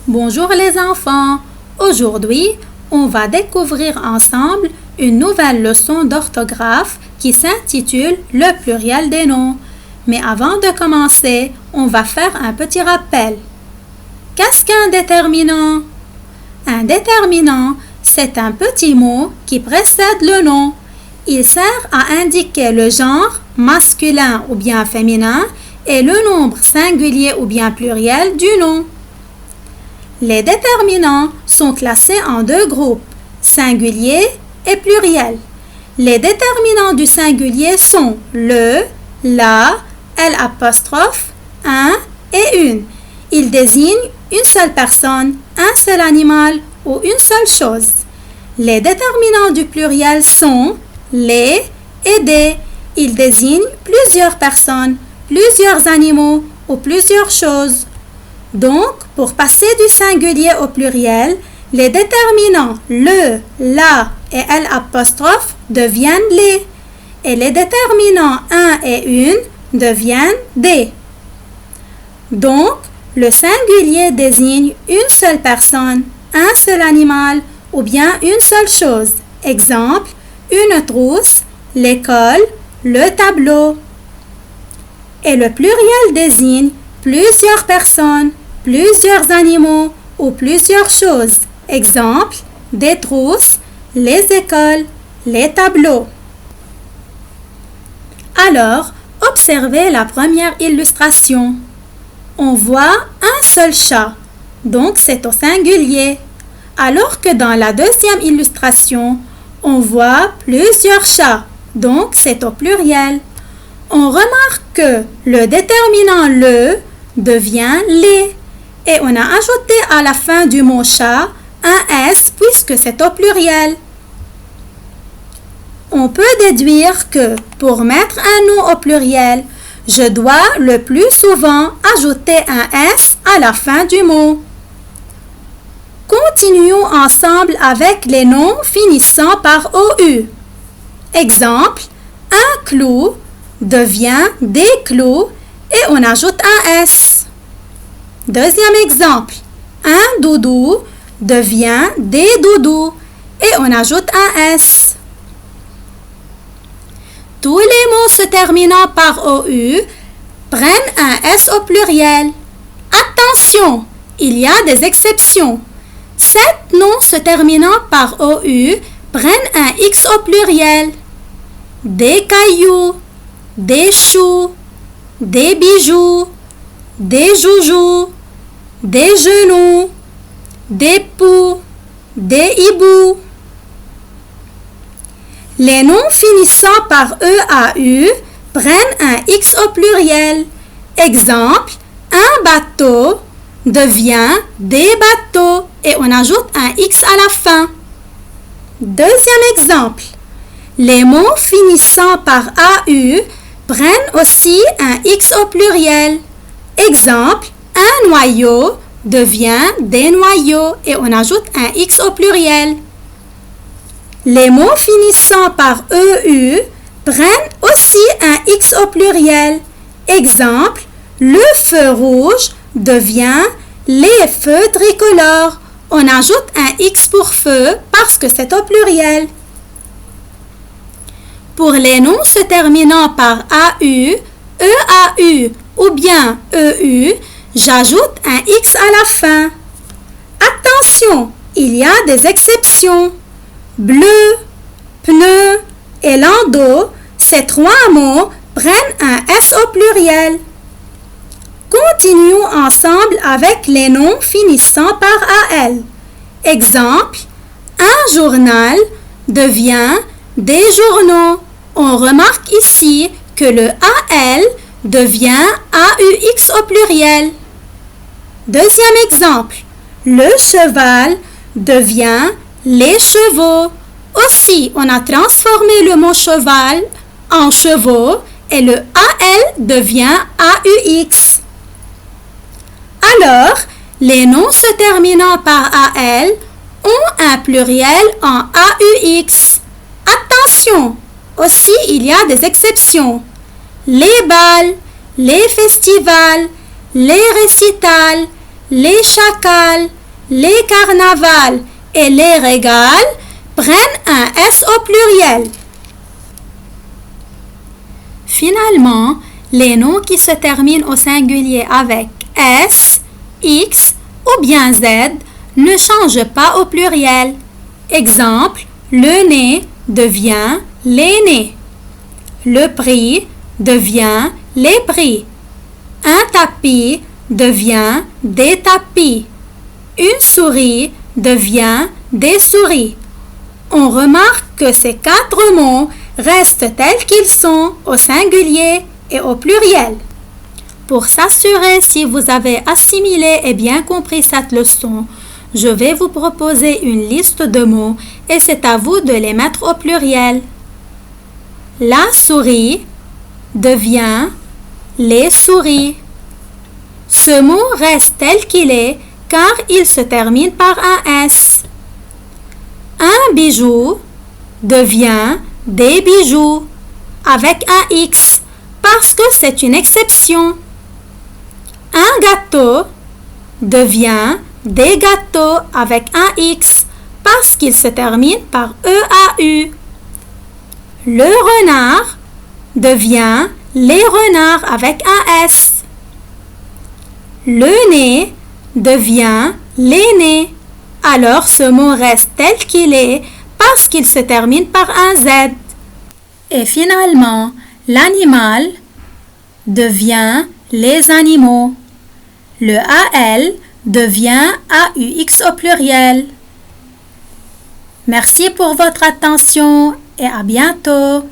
Bonjour les enfants. Aujourd'hui, on va découvrir ensemble une nouvelle leçon d'orthographe qui s'intitule Le pluriel des noms. Mais avant de commencer, on va faire un petit rappel. Qu'est-ce qu'un déterminant? Un déterminant, c'est un petit mot qui précède le nom. Il sert à indiquer le genre masculin ou bien féminin et le nombre singulier ou bien pluriel du nom. Les déterminants sont classés en deux groupes, singulier et pluriel. Les déterminants du singulier sont le, la, l'apostrophe, un et une. Ils désignent une seule personne, un seul animal ou une seule chose. Les déterminants du pluriel sont les et des. Ils désignent plusieurs personnes, plusieurs animaux ou plusieurs choses. Donc, pour passer du singulier au pluriel, les déterminants le, la et l'apostrophe deviennent les, et les déterminants un et une deviennent des. Donc, le singulier désigne une seule personne, un seul animal ou bien une seule chose. Exemple, une trousse, l'école, le tableau. Et le pluriel désigne plusieurs personnes, plusieurs animaux ou plusieurs choses. Exemple, des trousses, les écoles, les tableaux. Alors, observez la première illustration. On voit un seul chat, donc c'est au singulier. Alors que dans la deuxième illustration, on voit plusieurs chats, donc c'est au pluriel. On remarque que le déterminant le devient les et on a ajouté à la fin du mot chat un S puisque c'est au pluriel. On peut déduire que pour mettre un nom au pluriel, je dois le plus souvent ajouter un S à la fin du mot. Continuons ensemble avec les noms finissant par OU. Exemple, un clou devient des clous et on ajoute un S. Deuxième exemple, un doudou devient des doudous et on ajoute un S. Tous les mots se terminant par OU prennent un S au pluriel. Attention, il y a des exceptions. 7 noms se terminant par OU prennent un X au pluriel. Des cailloux, des choux, des bijoux, des joujoux, des genoux, des poux, des hiboux. Les noms finissant par EAU prennent un X au pluriel. Exemple, un bateau devient des bateaux et on ajoute un X à la fin. Deuxième exemple, les mots finissant par AU prennent aussi un X au pluriel. Exemple, un noyau devient des noyaux et on ajoute un X au pluriel. Les mots finissant par EU prennent aussi un X au pluriel. Exemple, le feu rouge devient les feux tricolores. On ajoute un X pour feu parce que c'est au pluriel. Pour les noms se terminant par AU, EAU ou bien EU, j'ajoute un X à la fin. Attention, il y a des exceptions. Bleu, pneu et landau, ces trois mots prennent un S au pluriel. Continuons ensemble avec les noms finissant par AL. Exemple, un journal devient des journaux. On remarque ici que le AL devient AUX au pluriel. Deuxième exemple, le cheval devient les chevaux. Aussi, on a transformé le mot cheval en chevaux et le AL devient AUX. Alors, les noms se terminant par AL ont un pluriel en AUX. Attention, aussi il y a des exceptions. Les bals, les festivals, les récitals, les chacals, Les carnavals et les régals prennent un S au pluriel. Finalement, les noms qui se terminent au singulier avec S, X ou bien Z ne changent pas au pluriel. Exemple, le nez devient les nez. Le prix devient les prix. Un tapis devient des tapis. Une souris devient des souris. On remarque que ces 4 mots restent tels qu'ils sont au singulier et au pluriel. Pour s'assurer si vous avez assimilé et bien compris cette leçon, je vais vous proposer une liste de mots et c'est à vous de les mettre au pluriel. La souris devient les souris. Ce mot reste tel qu'il est car il se termine par un S. Un bijou devient des bijoux avec un X parce que c'est une exception. Un gâteau devient des gâteaux avec un X parce qu'il se termine par EAU. Le renard devient les renards avec un S. Le nez devient les nez. Alors ce mot reste tel qu'il est parce qu'il se termine par un Z. Et finalement, l'animal devient les animaux. Le AL devient AUX au pluriel. Merci pour votre attention et à bientôt.